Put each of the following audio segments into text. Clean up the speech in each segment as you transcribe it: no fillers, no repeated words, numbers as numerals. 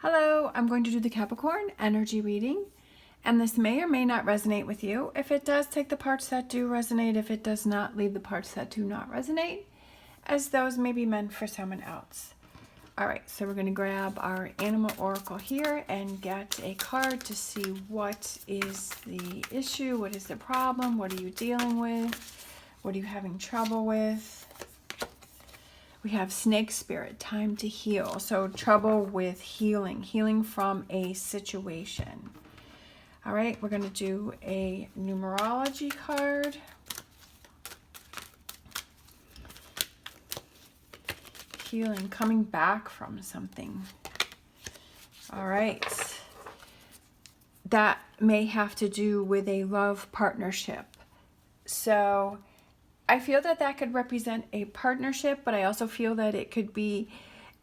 Hello, I'm going to do the Capricorn energy reading, and this may or may not resonate with you. If it does, take the parts that do resonate. If it does not, leave the parts that do not resonate, as those may be meant for someone else. All right, so we're going to grab our animal oracle here and get a card to see what is the issue, what is the problem, what are you dealing with, what are you having trouble with. We have snake spirit, time to heal. So trouble with healing from a situation. All right, we're going to do a numerology card. Healing, coming back from something. All right. That may have to do with a love partnership. So I feel that that could represent a partnership, but I also feel that it could be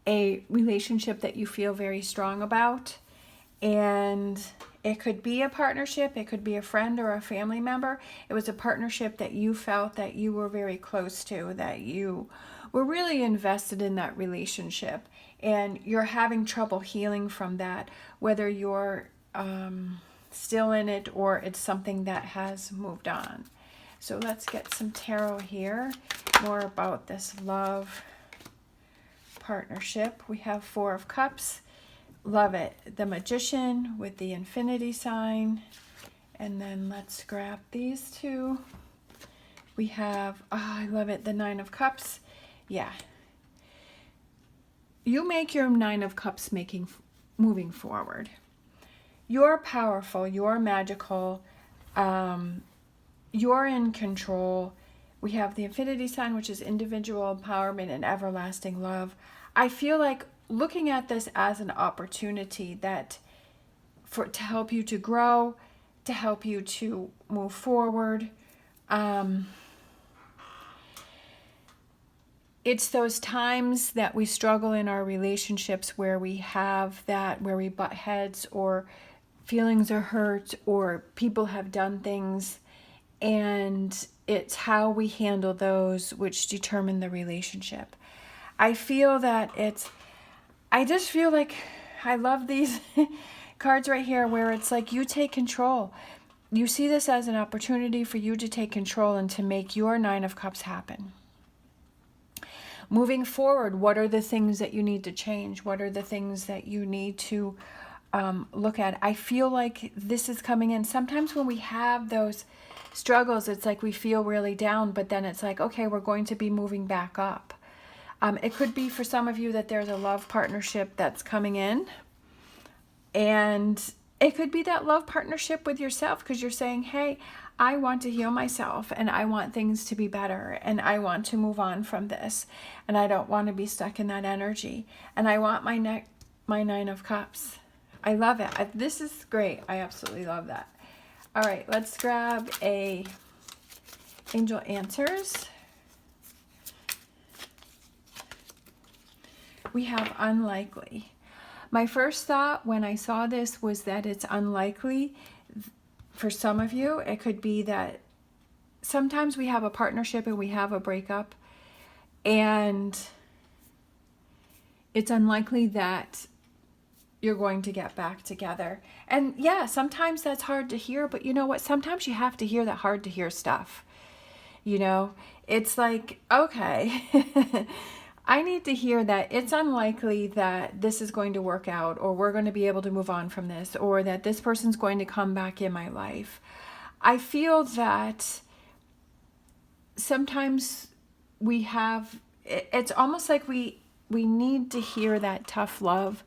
a relationship that you feel very strong about. And it could be a partnership, it could be a friend or a family member. It was a partnership that you felt that you were very close to, that you were really invested in that relationship. And you're having trouble healing from that, whether you're still in it or it's something that has moved on. So let's get some tarot here, more about this love partnership. We have Four of Cups. Love it. The Magician with the infinity sign. And then let's grab these two. We have, oh, I love it, the Nine of Cups. Yeah. You make your Nine of Cups moving forward. You're powerful. You're magical. You're in control. We have the infinity sign, which is individual empowerment and everlasting love. I feel like looking at this as an opportunity that to help you to grow, to help you to move forward. It's those times that we struggle in our relationships where we have that, where we butt heads or feelings are hurt or people have done things. And it's how we handle those which determine the relationship. I feel that I just feel like I love these cards right here where it's like you take control. You see this as an opportunity for you to take control and to make your Nine of Cups happen. Moving forward, what are the things that you need to change? What are the things that you need to look at? I feel like this is coming in. Sometimes when we have those struggles, it's like we feel really down, but then it's like, okay, we're going to be moving back up. It could be for some of you that there's a love partnership that's coming in, and it could be that love partnership with yourself because you're saying, hey, I want to heal myself and I want things to be better and I want to move on from this and I don't want to be stuck in that energy and I want my Nine of Cups. I love it. This is great. I absolutely love that. All right, let's grab a Angel Answers. We have unlikely. My first thought when I saw this was that it's unlikely for some of you. It could be that sometimes we have a partnership and we have a breakup and it's unlikely that you're going to get back together. And yeah, sometimes that's hard to hear, but you know what? Sometimes you have to hear that hard to hear stuff. You know, it's like, okay, I need to hear that it's unlikely that this is going to work out or we're going to be able to move on from this or that this person's going to come back in my life. I feel that sometimes it's almost like we need to hear that tough love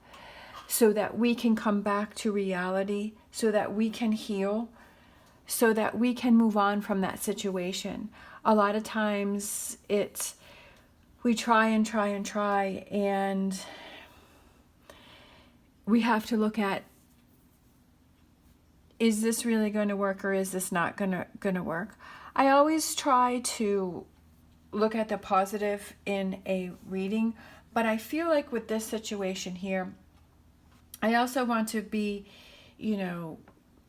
so that we can come back to reality, so that we can heal, so that we can move on from that situation. A lot of times we try and we have to look at, is this really going to work or is this not going to work? I always try to look at the positive in a reading, but I feel like with this situation here, I also want to be,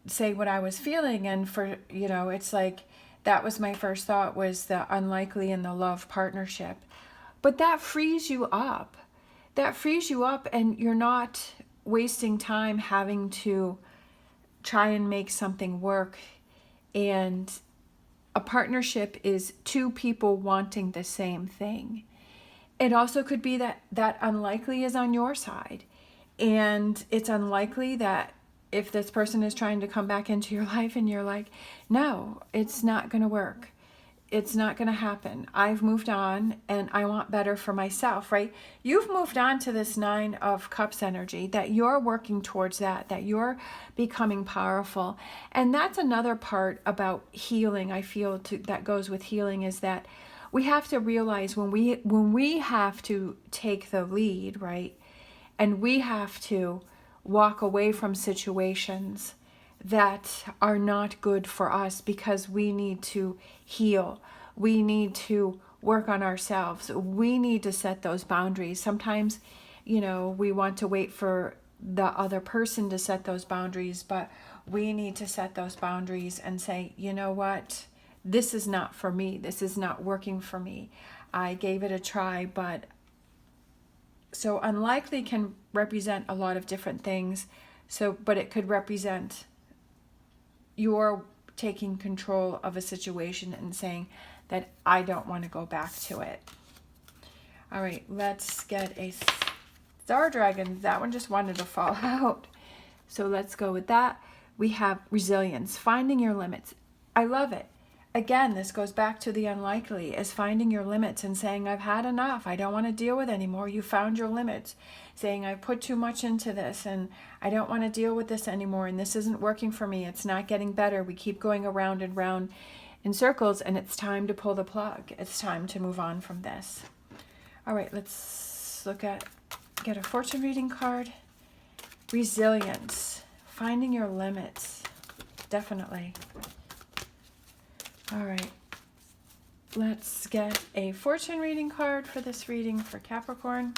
say what I was feeling. And it's like, that was my first thought, was the unlikely and the love partnership. But that frees you up. And you're not wasting time having to try and make something work. And a partnership is two people wanting the same thing. It also could be that unlikely is on your side. And it's unlikely that if this person is trying to come back into your life and you're like, no, it's not going to work. It's not going to happen. I've moved on and I want better for myself, right? You've moved on to this 9 of Cups energy, that you're working towards that you're becoming powerful. And that's another part about healing, I feel, that goes with healing, is that we have to realize when we have to take the lead, right? And we have to walk away from situations that are not good for us because we need to heal. We need to work on ourselves. We need to set those boundaries. Sometimes, we want to wait for the other person to set those boundaries, but we need to set those boundaries and say, you know what? This is not for me. This is not working for me. I gave it a try, but so unlikely can represent a lot of different things. But it could represent you're taking control of a situation and saying that I don't want to go back to it. All right, let's get a Star Dragon. That one just wanted to fall out. So let's go with that. We have resilience, finding your limits. I love it. Again, this goes back to the unlikely, is finding your limits and saying, I've had enough. I don't want to deal with anymore. You found your limits. Saying, I put too much into this and I don't want to deal with this anymore. And this isn't working for me. It's not getting better. We keep going around and round in circles, and it's time to pull the plug. It's time to move on from this. All right, let's get a fortune reading card. Resilience, finding your limits. Definitely. All right, let's get a fortune reading card for this reading for Capricorn.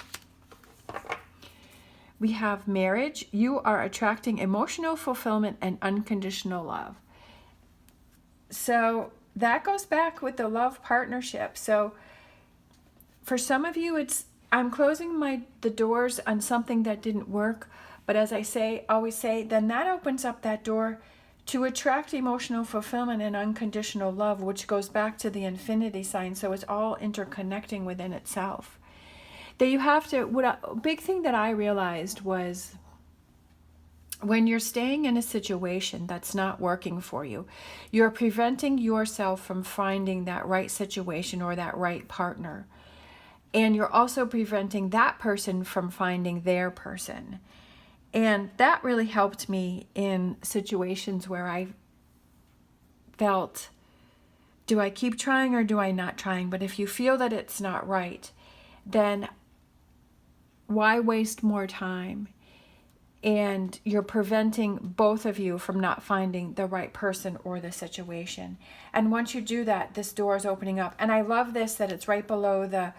We have marriage. You are attracting emotional fulfillment and unconditional love. So that goes back with the love partnership. So for some of you, I'm closing the doors on something that didn't work. But as I always say, then that opens up that door to attract emotional fulfillment and unconditional love, which goes back to the infinity sign. So it's all interconnecting within itself. That you have to, big thing that I realized was when you're staying in a situation that's not working for you, you're preventing yourself from finding that right situation or that right partner. And you're also preventing that person from finding their person. And that really helped me in situations where I felt, do I keep trying or do I not trying? But if you feel that it's not right, then why waste more time? And you're preventing both of you from not finding the right person or the situation. And once you do that, this door is opening up. And I love this, that it's right below the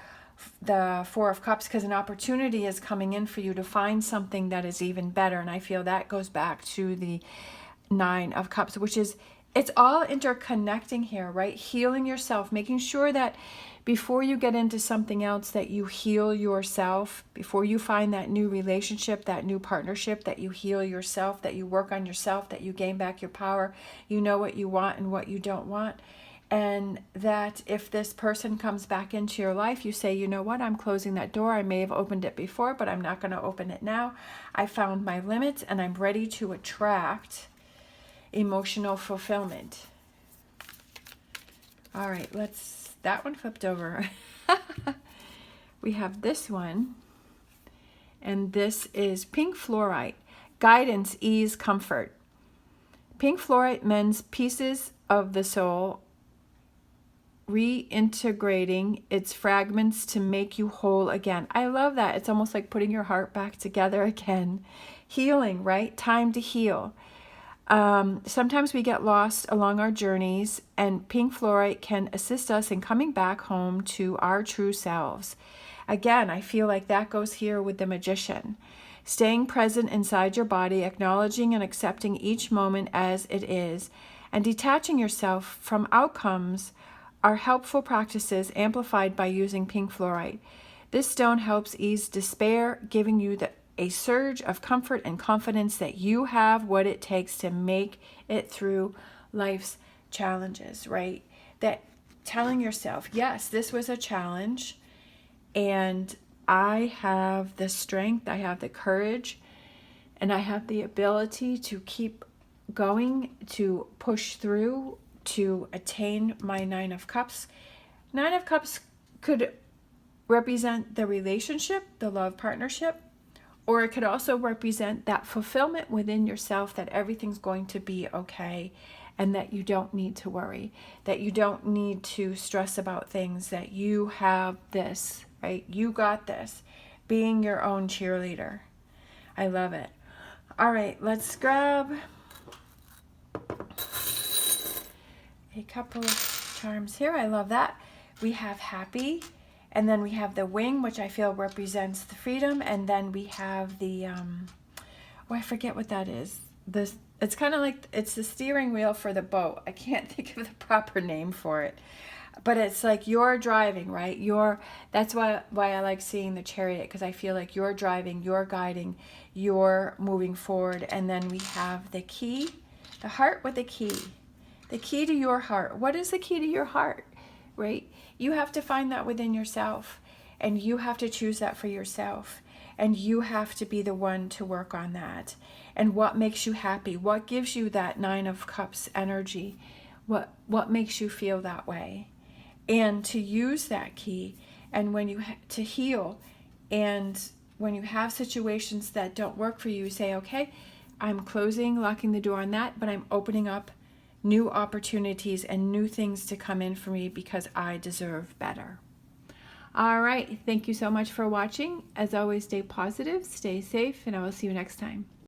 4 of Cups, because an opportunity is coming in for you to find something that is even better. And I feel that goes back to the 9 of Cups, which is, it's all interconnecting here, right? Healing yourself, making sure that before you get into something else, that you heal yourself. Before you find that new relationship, that new partnership, that you heal yourself, that you work on yourself, that you gain back your power. You know what you want and what you don't want. And that if this person comes back into your life, you say, you know what, I'm closing that door. I may have opened it before, but I'm not going to open it now. I found my limits and I'm ready to attract emotional fulfillment. All right, that one flipped over. We have this one, and this is pink fluorite, guidance, ease, comfort. Pink fluorite mends pieces of the soul, reintegrating its fragments to make you whole again. I love that. It's almost like putting your heart back together again. Healing, right? Time to heal. Sometimes we get lost along our journeys, and pink fluorite can assist us in coming back home to our true selves. Again, I feel like that goes here with the Magician. Staying present inside your body, acknowledging and accepting each moment as it is, and detaching yourself from outcomes are helpful practices amplified by using pink fluorite. This stone helps ease despair, giving you a surge of comfort and confidence that you have what it takes to make it through life's challenges, right? That telling yourself, yes, this was a challenge, and I have the strength, I have the courage, and I have the ability to keep going, to push through, to attain my Nine of Cups. Nine of Cups could represent the relationship, the love partnership, or it could also represent that fulfillment within yourself that everything's going to be okay, and that you don't need to worry, that you don't need to stress about things, that you have this, right? You got this. Being your own cheerleader. I love it. All right, let's grab a couple of charms here. I love that. We have happy, and then we have the wing, which I feel represents the freedom, and then we have the oh, I forget what that is. This, it's kind of like, it's the steering wheel for the boat. I can't think of the proper name for it, but it's like you're driving, right? That's why I like seeing the chariot, because I feel like you're driving, you're guiding, you're moving forward. And then we have the key, the heart with the key to your heart. What is the key to your heart, right? You have to find that within yourself, and you have to choose that for yourself, and you have to be the one to work on that. And what makes you happy? What gives you that Nine of Cups energy? What makes you feel that way? And to use that key, and when you to heal, and when you have situations that don't work for you, say, okay, I'm closing, locking the door on that, but I'm opening up new opportunities and new things to come in for me because I deserve better. All right, thank you so much for watching. As always, stay positive, stay safe, and I will see you next time.